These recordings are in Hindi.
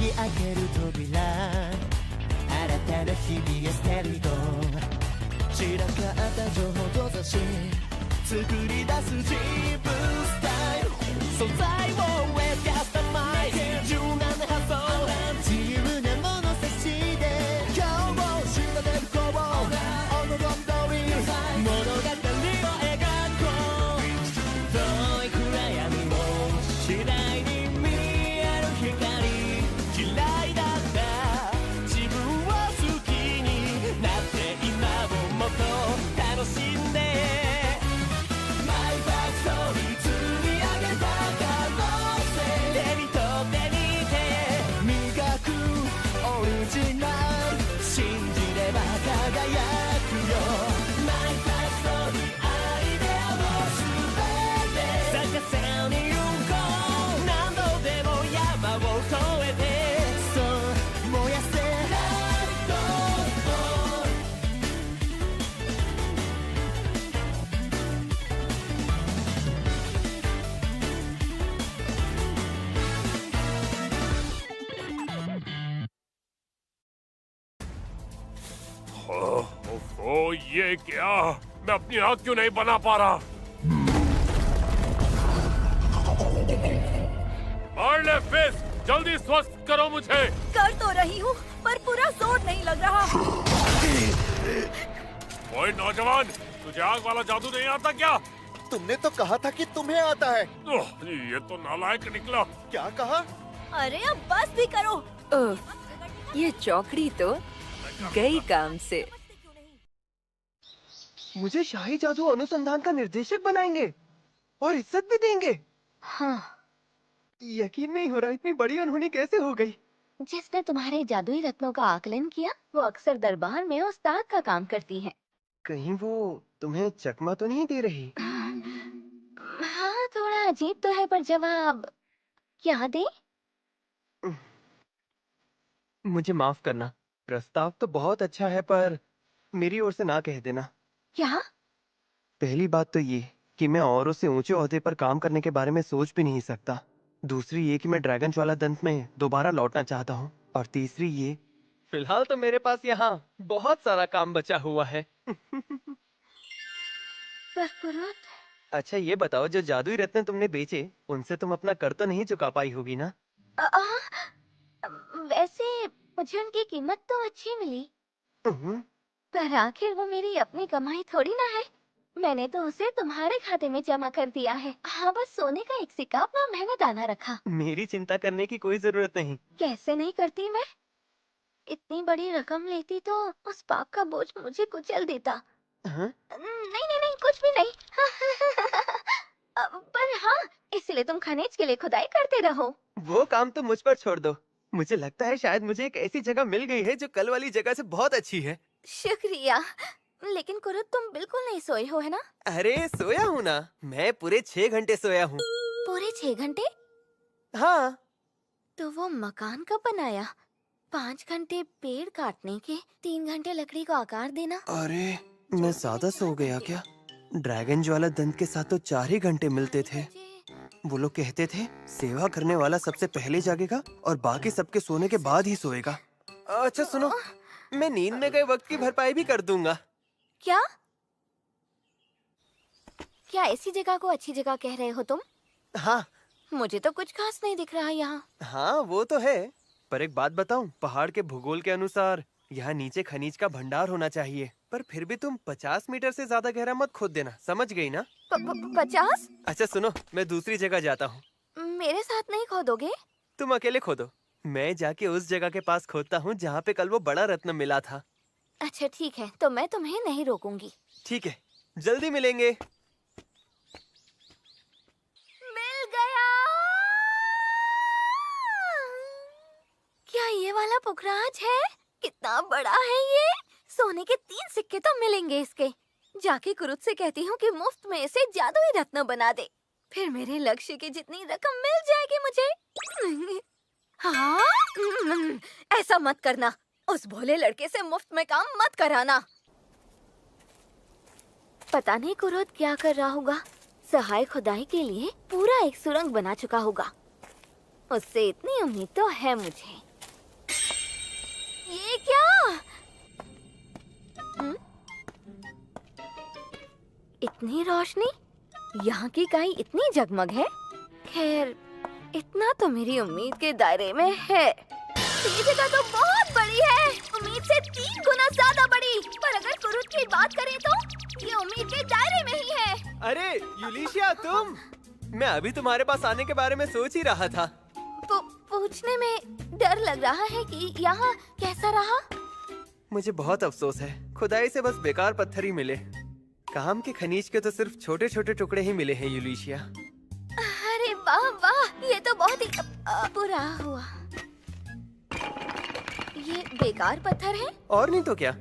き開ける扉新たな日々へステリゴ散らかった情報と雑誌作り出す自分スタイル素材をウェブカスタマイズ柔軟な発想自由な物差しで今日を仕立てるこうお望み通り物語を描こう遠い暗闇も次第に見える光嫌いだった自分を好きになって今をもっと楽しんでये क्या? मैं अपनी आँख क्यों नहीं बना पा रहा? मार्ले फिश, जल्दी स्वस्थ करो मुझे। कर तो रही हूँ, पर पूरा जोर नहीं लग रहा। ओए नौजवान, तुझे आग वाला जादू नहीं आता क्या? तुमने तो कहा था कि तुम्हें आता है। ये तो नालायक निकला। क्या कहा? अरे अब बस भी करो। ये चौकड़ी तो गई काम से। मुझे शाही जादू अनुसंधान का निर्देशक बनाएंगे और इज्जत भी देंगे। हाँ, यकीन नहीं हो रहा इतनी बड़ी अनहोनी कैसे हो गई। जिसने तुम्हारे जादुई रत्नों का आकलन किया वो अक्सर दरबार में उस्ताद का काम करती है। कहीं वो तुम्हें चकमा तो नहीं दे रही? हाँ, थोड़ा अजीब तो है, पर जवाब क्या दे? मुझे माफ करना, प्रस्ताव तो बहुत अच्छा है पर मेरी ओर से ना कह देना। क्या? पहली बात तो ये कि मैं औरों से ऊंचे ओहदे पर काम करने के बारे में सोच भी नहीं सकता। दूसरी ये कि मैं ड्रैगन ज्वाला दंत में दोबारा लौटना चाहता हूँ। और तीसरी ये, फिलहाल तो मेरे पास यहाँ बहुत सारा काम बचा हुआ है। अच्छा ये बताओ, जो जादुई रत्न तुमने बेचे उनसे तुम अपना कर तो नहीं चुका पाई होगी ना? वैसे मुझे उनकी कीमत तो अच्छी मिली, पर आखिर वो मेरी अपनी कमाई थोड़ी ना है। मैंने तो उसे तुम्हारे खाते में जमा कर दिया है। हाँ, बस सोने का एक सिक्का अपना महंगा दाना रखा। मेरी चिंता करने की कोई जरूरत नहीं। कैसे नहीं करती मैं? इतनी बड़ी रकम लेती तो उस पाप का बोझ मुझे कुचल देता। हाँ? नहीं नहीं नहीं, कुछ भी नहीं। पर हाँ, इसलिए तुम खनिज के लिए खुदाई करते रहो। वो काम तो मुझ पर छोड़ दो। मुझे लगता है शायद मुझे एक ऐसी जगह मिल गई है जो कल वाली जगह से बहुत अच्छी है। शुक्रिया, लेकिन कुरुत तुम बिल्कुल नहीं सोए हो है ना? अरे सोया हूँ ना, मैं पूरे 6 घंटे सोया हूँ। पूरे 6 घंटे? हाँ। तो वो मकान कब बनाया? 5 घंटे पेड़ काटने के, 3 घंटे लकड़ी को आकार देना। अरे मैं ज्यादा सो गया क्या? ड्रैगन ज्वाला दंत के साथ तो 4 ही घंटे मिलते थे। वो लोग कहते थे सेवा करने वाला सबसे पहले जागेगा और बाकी सबके सोने के बाद ही सोएगा। अच्छा सुनो, मैं नींद में गए वक्त की भरपाई भी कर दूंगा। क्या? क्या ऐसी जगह को अच्छी जगह कह रहे हो तुम? हाँ। मुझे तो कुछ खास नहीं दिख रहा यहाँ। हाँ वो तो है, पर एक बात बताऊं, पहाड़ के भूगोल के अनुसार यहाँ नीचे खनिज का भंडार होना चाहिए। पर फिर भी तुम 50 मीटर से ज्यादा गहरा मत खोद देना, समझ गई ना? 50? अच्छा सुनो, मैं दूसरी जगह जाता हूँ। मेरे साथ नहीं खोदोगे? तुम अकेले खोदो, मैं जाके उस जगह के पास खोदता हूँ जहाँ पे कल वो बड़ा रत्न मिला था। अच्छा ठीक है, तो मैं तुम्हें नहीं रोकूंगी। ठीक है, जल्दी मिलेंगे। मिल गया। क्या ये वाला पुखराज है? कितना बड़ा है ये? सोने के 3 सिक्के तो मिलेंगे इसके। जाके कुरुत से कहती हूँ कि मुफ्त में इसे जादुई रत्न बना दे, फिर मेरे लक्ष्य की जितनी रकम मिल जाएगी मुझे। हाँ, ऐसा मत करना, उस भोले लड़के से मुफ्त में काम मत कराना। पता नहीं कुरुत क्या कर रहा होगा। सहाय खुदाई के लिए पूरा एक सुरंग बना चुका होगा। उससे इतनी उम्मीद तो है मुझे। इतनी रोशनी, यहाँ की काई इतनी जगमग है। खैर, इतना तो मेरी उम्मीद के दायरे में है। ये जगह तो बहुत बड़ी है, उम्मीद से 3 गुना ज्यादा बड़ी। पर अगर कुरुद की बात करें तो ये उम्मीद के दायरे में ही है। अरे यूलिशिया, तुम! मैं अभी तुम्हारे पास आने के बारे में सोच ही रहा था। पूछने में डर लग रहा है कि यहाँ कैसा रहा। मुझे बहुत अफसोस है, खुदाई से बस बेकार पत्थर ही मिले। काम के खनिज के तो सिर्फ छोटे छोटे टुकड़े ही मिले हैं यूलिशिया। अरे वाह वाह, ये तो बहुत ही बुरा हुआ। ये बेकार पत्थर है? और नहीं तो क्या।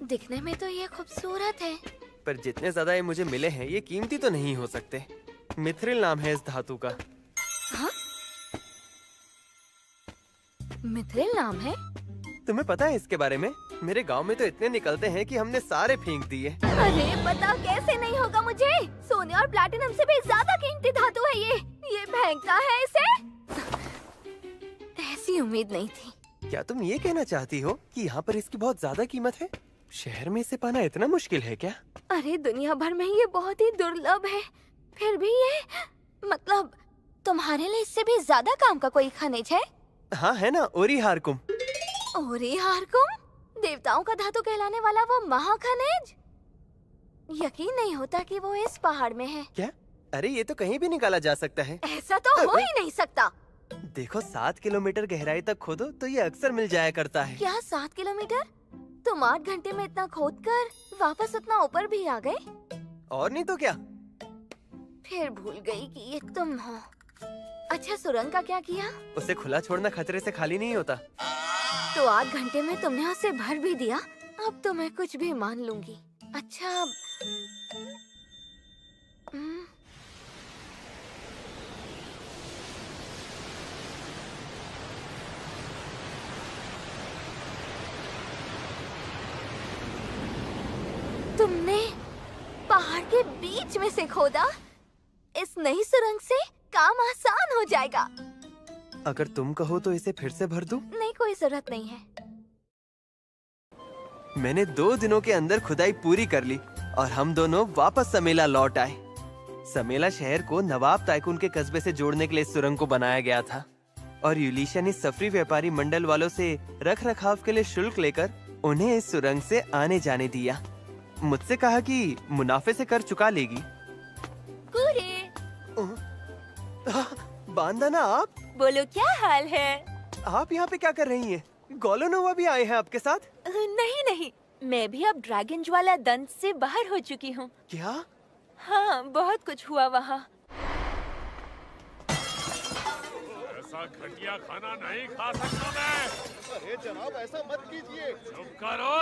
दिखने में तो ये खूबसूरत है, पर जितने ज्यादा ये मुझे मिले हैं, ये कीमती तो नहीं हो सकते। मिथ्रिल नाम है इस धातु का। हाँ? मिथ्रिल नाम है? तुम्हें पता है इसके बारे में? मेरे गांव में तो इतने निकलते हैं कि हमने सारे फेंक दिए। अरे पता कैसे नहीं होगा मुझे। सोने और प्लैटिनम से भी ज्यादा कीमती धातु है ये फेंकता है इसे। ऐसी उम्मीद नहीं थी। क्या तुम ये कहना चाहती हो कि यहाँ पर इसकी बहुत ज्यादा कीमत है? शहर में इसे पाना इतना मुश्किल है क्या? अरे दुनिया भर में ये बहुत ही दुर्लभ है। फिर भी ये, मतलब तुम्हारे लिए इससे भी ज्यादा काम का कोई खनिज है? हाँ है ना, ओरीहारकुम। ओरीहारकुम? देवताओं का धातु कहलाने वाला वो महाखनिज? यकीन नहीं होता कि वो इस पहाड़ में है। क्या? अरे ये तो कहीं भी निकाला जा सकता है। ऐसा तो हो ही नहीं सकता। देखो 7 किलोमीटर गहराई तक खोदो तो ये अक्सर मिल जाया करता है। क्या 7 किलोमीटर? तुम 8 घंटे में इतना खोदकर वापस उतना ऊपर भी आ गए? और नहीं तो क्या। फिर भूल गई कि ये तुम हो। अच्छा, सुरंग का क्या किया? उसे खुला छोड़ना खतरे से खाली नहीं होता। तो 8 घंटे में तुमने उसे भर भी दिया। अब तो मैं कुछ भी मान लूंगी। अच्छा, तुमने पहाड़ के बीच में से खोदा? इस नई सुरंग से काम आसान हो जाएगा। अगर तुम कहो तो इसे फिर से भर दूं? नहीं, कोई जरूरत नहीं है। मैंने 2 दिनों के अंदर खुदाई पूरी कर ली और हम दोनों वापस समेला लौट आए। समेला शहर को नवाब ताइकून के कस्बे से जोड़ने के लिए इस सुरंग को बनाया गया था और यूलिशिया ने सफरी व्यापारी मंडल वालों से रख रखाव के लिए शुल्क लेकर उन्हें इस सुरंग से आने जाने दिया। मुझसे कहा कि मुनाफे से कर चुका लेगी। बांदाना, आप बोलो क्या हाल है? आप यहाँ पे क्या कर रही हैं? गोलोनोवा भी आए हैं आपके साथ? नहीं नहीं, मैं भी अब ड्रैगन ज्वाला दंत से बाहर हो चुकी हूँ। क्या? हाँ, बहुत कुछ हुआ वहाँ। ऐसा घटिया खाना नहीं खा सकता मैं। अरे जनाब, ऐसा मत कीजिए। चुप करो।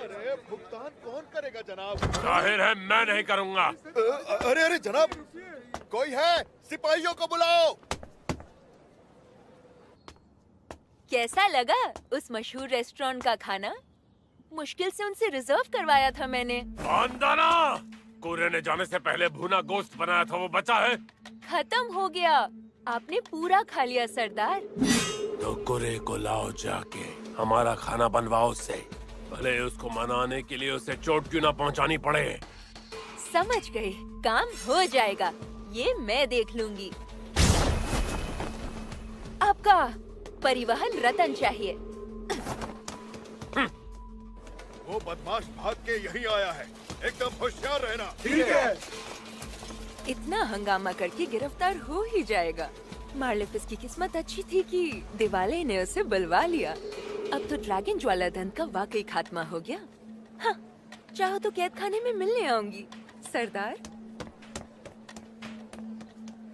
अरे भुगतान कौन करेगा जनाब? जाहिर है मैं नहीं करूँगा। अरे अरे जनाब, कोई है? सिपाहियों को बुलाओ। कैसा लगा उस मशहूर रेस्टोरेंट का खाना? मुश्किल से उनसे रिजर्व करवाया था मैंने। बांदाना, कोरे ने जाने से पहले भुना गोश्त बनाया था, वो बचा है? खत्म हो गया। आपने पूरा खा लिया सरदार। तो कोरे को लाओ जाके, हमारा खाना बनवाओ उससे। भले उसको मनाने के लिए उसे चोट क्यों ना पहुंचानी पड़े। समझ गई, काम हो जाएगा। ये मैं देख लूंगी। आपका परिवहन रतन चाहिए। वो बदमाश भाग के यहीं आया है, एकदम होशियार रहना। ठीक है। इतना हंगामा करके गिरफ्तार हो ही जाएगा। मार्लेफिस की किस्मत अच्छी थी कि दिवाले ने उसे बुलवा लिया। अब तो ड्रैगन ज्वाला दंत का वाकई खात्मा हो गया। हाँ, चाहो तो कैद खाने में मिलने आऊंगी सरदार।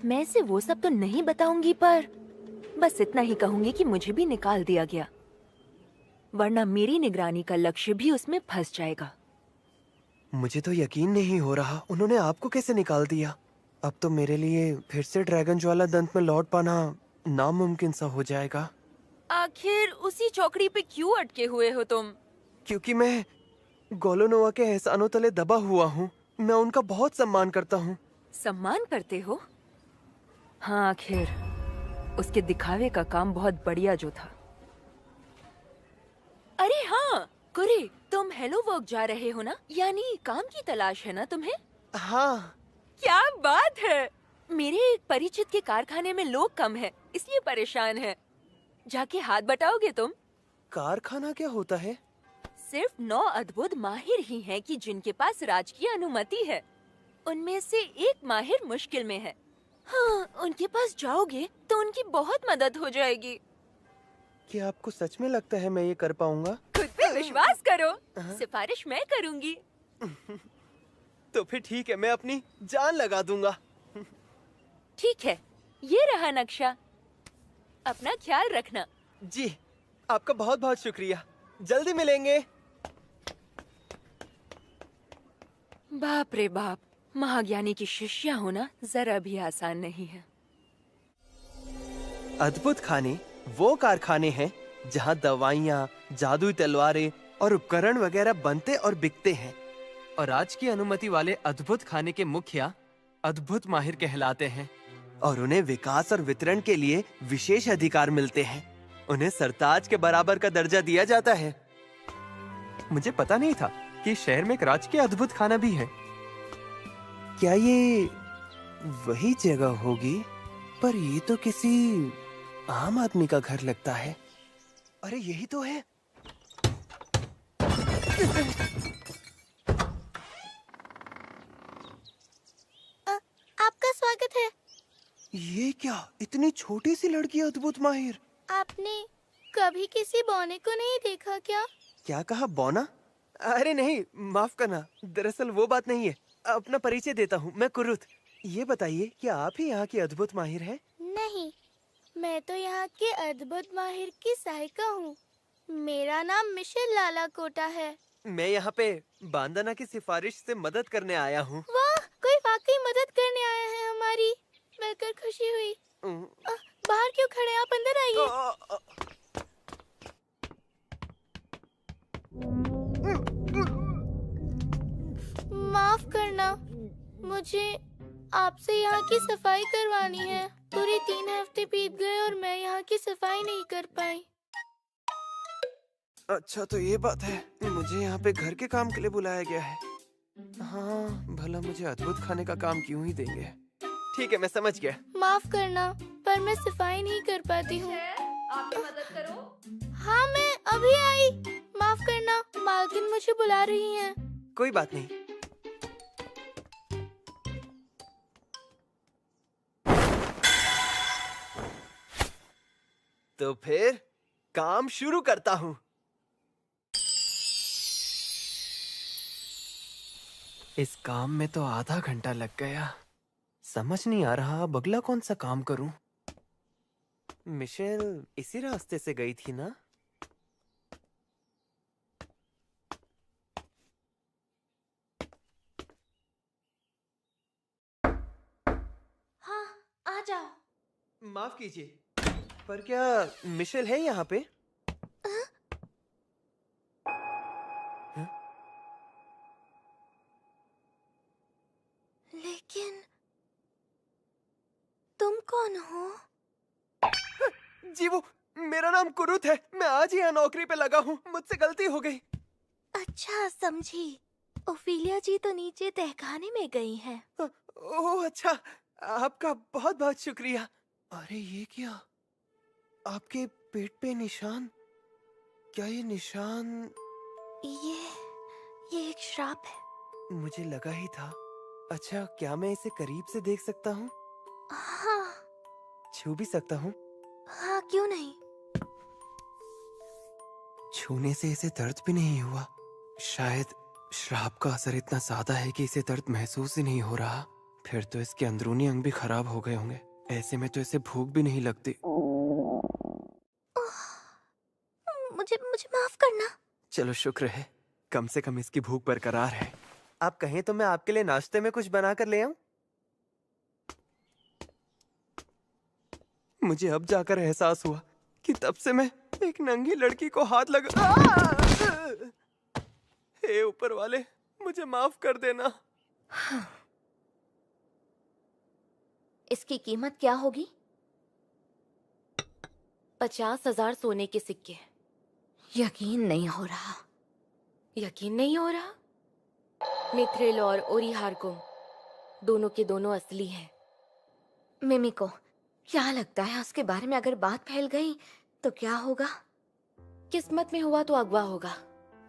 मैं इसे वो सब तो नहीं बताऊंगी, पर बस इतना ही कहूंगी कि मुझे भी निकाल दिया गया, वरना मेरी निगरानी का लक्ष्य भी उसमें फंस जाएगा। मुझे तो यकीन नहीं हो रहा, उन्होंने आपको कैसे निकाल दिया? अब तो मेरे लिए फिर से ड्रैगन ज्वाला दंत में लौट पाना नामुमकिन सा हो जाएगा। आखिर उसी चौकड़ी पे क्यों अटके हुए हो तुम? क्योंकि मैं गोलोनोवा के एहसानों तले दबा हुआ हूँ। मैं उनका बहुत सम्मान करता हूँ। सम्मान करते हो? हाँ, आखिर उसके दिखावे का काम बहुत बढ़िया जो था। अरे हाँ, कुकुरे, तुम हेलो वर्क जा रहे हो ना? यानी काम की तलाश है ना तुम्हें? हाँ। क्या बात है! मेरे एक परिचित के कारखाने में लोग कम हैं, इसलिए परेशान है। जाके हाथ बटाओगे तुम? कारखाना क्या होता है? सिर्फ 9 अद्भुत माहिर ही हैं कि जिनके पास राजकीय अनुमति है। उनमें से एक माहिर मुश्किल में है। हाँ, उनके पास जाओगे तो उनकी बहुत मदद हो जाएगी। क्या आपको सच में लगता है मैं ये कर पाऊंगा? खुद पे विश्वास करो, सिफारिश मैं करूंगी। तो फिर ठीक है, मैं अपनी जान लगा दूंगा। ठीक है, ये रहा नक्शा। अपना ख्याल रखना। जी, आपका बहुत बहुत शुक्रिया। जल्दी मिलेंगे। बाप रे बाप, महाज्ञानी की शिष्या होना जरा भी आसान नहीं है। अद्भुत खाने वो कारखाने हैं जहां दवाइयाँ, जादुई तलवारें और उपकरण वगैरह बनते और बिकते हैं। और आज की अनुमति वाले अद्भुत खाने के मुखिया अद्भुत माहिर कहलाते हैं और उन्हें विकास और वितरण के लिए विशेष अधिकार मिलते हैं। उन्हें सरताज के बराबर का दर्जा दिया जाता है। मुझे पता नहीं था कि शहर में एक राजकीय अद्भुत खाना भी है। क्या ये वही जगह होगी? पर ये तो किसी आम आदमी का घर लगता है। अरे यही तो है। आपका स्वागत है। ये क्या, इतनी छोटी सी लड़की अद्भुत माहिर? आपने कभी किसी बौने को नहीं देखा क्या? क्या कहा, बौना? अरे नहीं, माफ करना, दरअसल वो बात नहीं है। अपना परिचय देता हूँ, मैं कुरुत। ये बताइए, क्या आप ही यहाँ की अद्भुत माहिर हैं? नहीं, मैं तो यहाँ के अद्भुत माहिर की सहायिका हूँ। मेरा नाम मिशेल लाला कोटा है। मैं यहाँ पे बांदना की सिफारिश से मदद करने आया हूँ। वाह, कोई वाकई मदद करने आया है हमारी। मिलकर खुशी हुई। बाहर क्यों खड़े, आप अंदर आइए। माफ करना, मुझे आपसे यहाँ की सफाई करवानी है। पूरे 3 हफ्ते बीत गए और मैं यहाँ की सफाई नहीं कर पाई। अच्छा तो ये बात है, मुझे यहाँ पे घर के काम के लिए बुलाया गया है। हाँ, भला मुझे अद्भुत खाने का काम क्यों ही देंगे। ठीक है, मैं समझ गया। माफ करना, पर मैं सफाई नहीं कर पाती हूँ। आपकी मदद करो। हाँ, मैं अभी आई। माफ करना, मालकिन मुझे बुला रही हैं। कोई बात नहीं। तो फिर काम शुरू करता हूँ। इस काम में तो आधा घंटा लग गया। समझ नहीं आ रहा अब अगला कौन सा काम करूं। मिशेल इसी रास्ते से गई थी ना? हाँ, आ जाओ। माफ कीजिए, पर क्या मिशेल है यहाँ पे? लेकिन तुम कौन हो? जी वो, मेरा नाम कुरुत है। मैं आज ही यहाँ नौकरी पे लगा हूँ। मुझसे गलती हो गई। अच्छा, समझी। ओफिलिया जी तो नीचे तहखाने में गई हैं। ओह अच्छा, आपका बहुत बहुत शुक्रिया। अरे ये क्या, आपके पेट पे निशान? क्या ये निशान? ये एक श्राप है। मुझे लगा ही था। अच्छा, क्या मैं इसे करीब से देख सकता हूँ? हाँ। छू भी सकता हूँ? हाँ, क्यों नहीं। छूने से इसे दर्द भी नहीं हुआ। शायद श्राप का असर इतना ज्यादा है कि इसे दर्द महसूस ही नहीं हो रहा। फिर तो इसके अंदरूनी अंग भी खराब हो गए होंगे। ऐसे में तो इसे भूख भी नहीं लगती। मुझे माफ करना। चलो शुक्र है, कम से कम इसकी भूख बरकरार है। आप कहें तो मैं आपके लिए नाश्ते में कुछ बना कर ले आऊं? मुझे अब जाकर एहसास हुआ कि तब से मैं एक नंगी लड़की को हाथ लगा। हे ऊपर वाले, मुझे माफ कर देना। इसकी कीमत क्या होगी? 50,000 सोने के सिक्के। यकीन नहीं हो रहा। यकीन नहीं हो रहा। मिथ्रिल और ओरिहार्को दोनों के दोनों असली हैं। मिमिको, क्या लगता है उसके बारे में अगर बात फैल गई तो क्या होगा? किस्मत में हुआ तो अगवा होगा,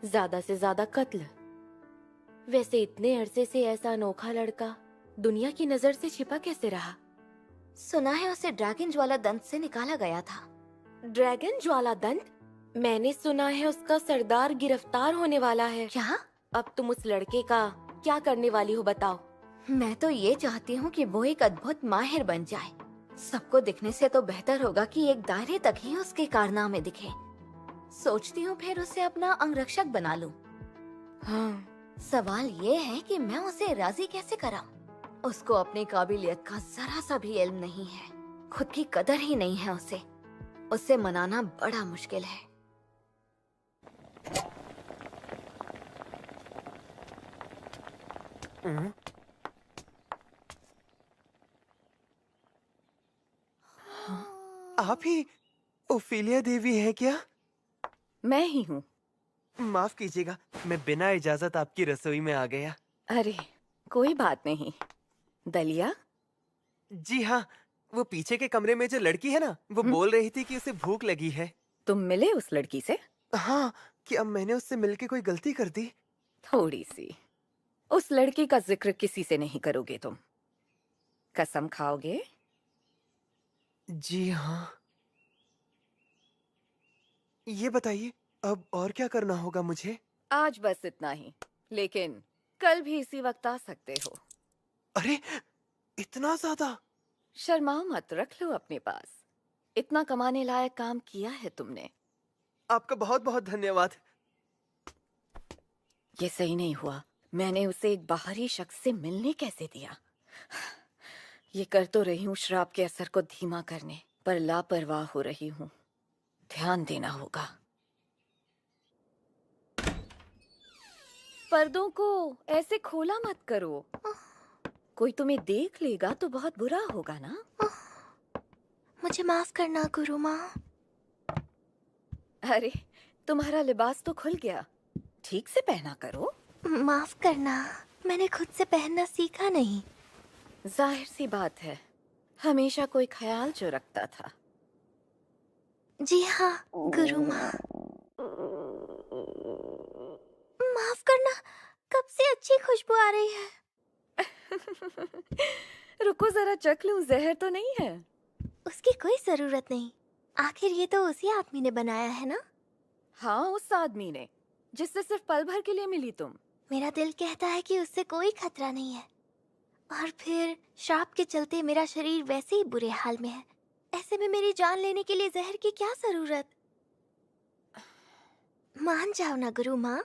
ज्यादा से ज्यादा कत्ल। वैसे इतने अरसे से ऐसा अनोखा लड़का दुनिया की नजर से छिपा कैसे रहा? सुना है उसे ड्रैगन ज्वाला दंत से निकाला गया था। ड्रैगन ज्वाला दंत? मैंने सुना है उसका सरदार गिरफ्तार होने वाला है। क्या? अब तुम उस लड़के का क्या करने वाली हो बताओ? मैं तो ये चाहती हूँ कि वो एक अद्भुत माहिर बन जाए। सबको दिखने से तो बेहतर होगा कि एक दायरे तक ही उसके कारनामे दिखे। सोचती हूँ फिर उसे अपना अंगरक्षक बना लूं। हाँ, सवाल ये है कि मैं उसे राजी कैसे कराऊं? उसको अपनी काबिलियत का जरा सा भी इल्म नहीं है, खुद की कदर ही नहीं है उसे मनाना बड़ा मुश्किल है। आप ही ओफिलिया देवी है क्या? मैं ही हूँ। माफ कीजिएगा, मैं बिना इजाजत आपकी रसोई में आ गया। अरे कोई बात नहीं। दलिया? जी हाँ, वो पीछे के कमरे में जो लड़की है ना, वो बोल रही थी कि उसे भूख लगी है। तुम मिले उस लड़की से? हाँ, क्या मैंने उससे मिलके कोई गलती कर दी? थोड़ी सी। उस लड़की का जिक्र किसी से नहीं करोगे तुम? कसम खाओगे? जी हाँ। ये बताइए, अब और क्या करना होगा मुझे? आज बस इतना ही, लेकिन कल भी इसी वक्त आ सकते हो। अरे, इतना ज्यादा? शर्माओ मत, रख लो अपने पास। इतना कमाने लायक काम किया है तुमने। आपका बहुत बहुत धन्यवाद। ये सही नहीं हुआ। मैंने उसे एक बाहरी शख्स से मिलने कैसे दिया? ये कर तो रही हूँ श्राप के असर को धीमा करने, पर लापरवाह हो रही हूँ। ध्यान देना होगा। पर्दों को ऐसे खोला मत करो, कोई तुम्हें देख लेगा तो बहुत बुरा होगा ना। मुझे माफ करना गुरु माँ। अरे तुम्हारा लिबास तो खुल गया, ठीक से पहना करो। माफ करना, मैंने खुद से पहनना सीखा नहीं। जाहिर सी बात है, हमेशा कोई ख्याल जो रखता था। जी हाँ गुरु माँ। माफ करना, कब से अच्छी खुशबू आ रही है। रुको जरा चख लूं, जहर तो नहीं है? उसकी कोई जरूरत नहीं, आखिर ये तो उसी आदमी ने बनाया है ना। हाँ, उस आदमी ने जिससे सिर्फ पल भर के लिए मिली तुम। मेरा दिल कहता है कि उससे कोई खतरा नहीं है, और फिर श्राप के चलते मेरा शरीर वैसे ही बुरे हाल में है। ऐसे में मेरी जान लेने के लिए जहर की क्या जरूरत। मान जाओ ना गुरु माँ,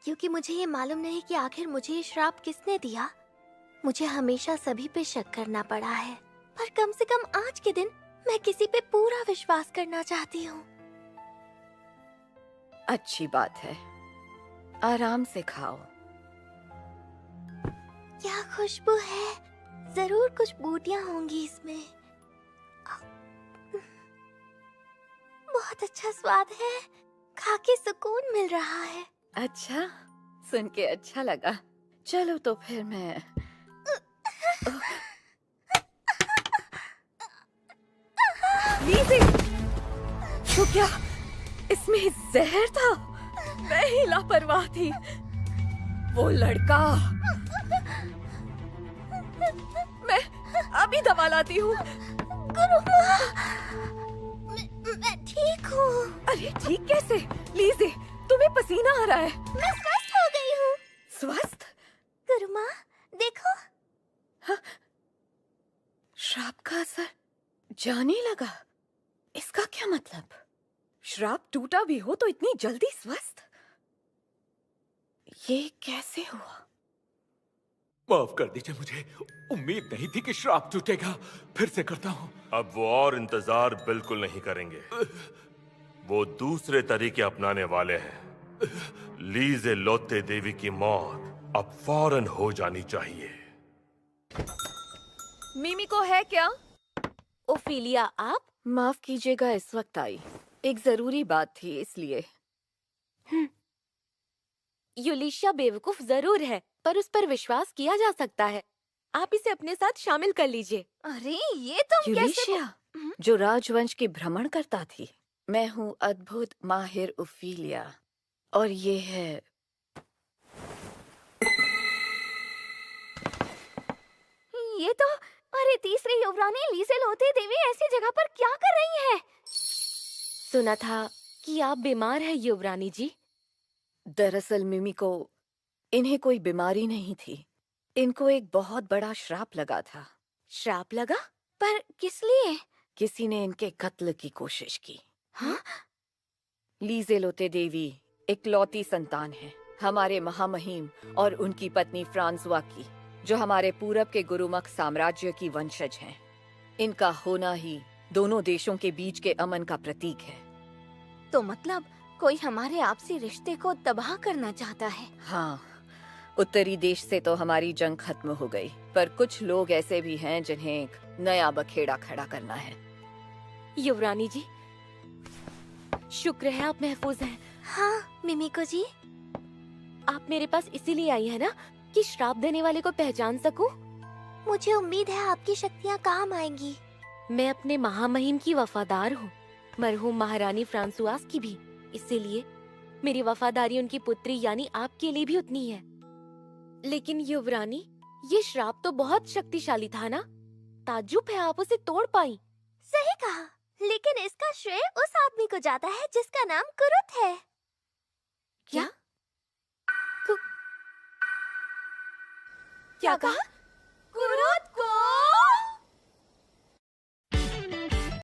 क्योंकि मुझे ये मालूम नहीं कि आखिर मुझे ये श्राप किसने दिया। मुझे हमेशा सभी पे शक करना पड़ा है, पर कम से कम आज के दिन मैं किसी पे पूरा विश्वास करना चाहती हूँ। अच्छी बात है, आराम से खाओ। क्या खुशबू है, जरूर कुछ बूटियां होंगी इसमें। बहुत अच्छा स्वाद है, खा के सुकून मिल रहा है। अच्छा, सुन के अच्छा लगा। चलो तो फिर मैं लीज़ी, तो क्या इसमें जहर था? मैं ही लापरवाह थी। वो लड़का, मैं अभी दवा लाती हूँ। गुरु माँ, मैं ठीक हूँ। अरे ठीक कैसे? लीज़ी, तुम्हें पसीना आ रहा है। मैं स्वस्थ हो गई हूँ। स्वस्थ? गुरु माँ देखो। हाँ, श्राप का असर जाने लगा। इसका क्या मतलब? श्राप टूटा भी हो तो इतनी जल्दी स्वस्थ? ये कैसे हुआ? माफ कर दीजिए, मुझे उम्मीद नहीं थी कि श्राप टूटेगा। फिर से करता हूँ। अब वो और इंतजार बिल्कुल नहीं करेंगे। वो दूसरे तरीके अपनाने वाले हैं। लीज़े लोते देवी की मौत अब फौरन हो जानी चाहिए। मिमिको है क्या? ओफिलिया आप? माफ कीजिएगा, इस वक्त आई। एक जरूरी बात थी इसलिए। यूलिशिया बेवकूफ जरूर है, पर उस पर विश्वास किया जा सकता है। आप इसे अपने साथ शामिल कर लीजिए। अरे ये तुम कैसे? यूलिशिया, जो राजवंश की भ्रमण करता थी। मैं हूँ अद्भुत माहिर ओफिलिया, और ये है ये तो, अरे तीसरी युवरानी लीज़ेलोते देवी ऐसी जगह पर क्या कर रही है? सुना था कि आप बीमार हैं युवरानी जी। दरअसल मिमिको, इन्हें कोई बीमारी नहीं थी। इनको एक बहुत बड़ा श्राप लगा था। श्राप लगा? पर किस लिए? किसी ने इनके कत्ल की कोशिश की। हाँ? लीज़ेलोते देवी इकलौती संतान है हमारे महामहिम और उनकी पत्नी फ्रांसवा की, जो हमारे पूरब के गुरुमख साम्राज्य की वंशज हैं। इनका होना ही दोनों देशों के बीच के अमन का प्रतीक है। तो मतलब कोई हमारे आपसी रिश्ते को तबाह करना चाहता है? हाँ, उत्तरी देश से तो हमारी जंग खत्म हो गई, पर कुछ लोग ऐसे भी हैं जिन्हें एक नया बखेड़ा खड़ा करना है। युवरानी जी, शुक्र है आप महफूज हैं। हाँ मिमिको जी। आप मेरे पास इसीलिए आई है ना, कि श्राप देने वाले को पहचान सकूं? मुझे उम्मीद है आपकी शक्तियाँ काम आएंगी। मैं अपने महामहिम की वफादार हूँ, मरहूम महारानी फ्रांसुआस की भी। इसीलिए मेरी वफादारी उनकी पुत्री यानी आपके लिए भी उतनी है। लेकिन युवरानी, ये श्राप तो बहुत शक्तिशाली था ना? ताज्जुब है आप उसे तोड़ पाई। सही कहा, लेकिन इसका श्रेय उस आदमी को जाता है जिसका नाम कुरुत है। क्या? क्या कहा?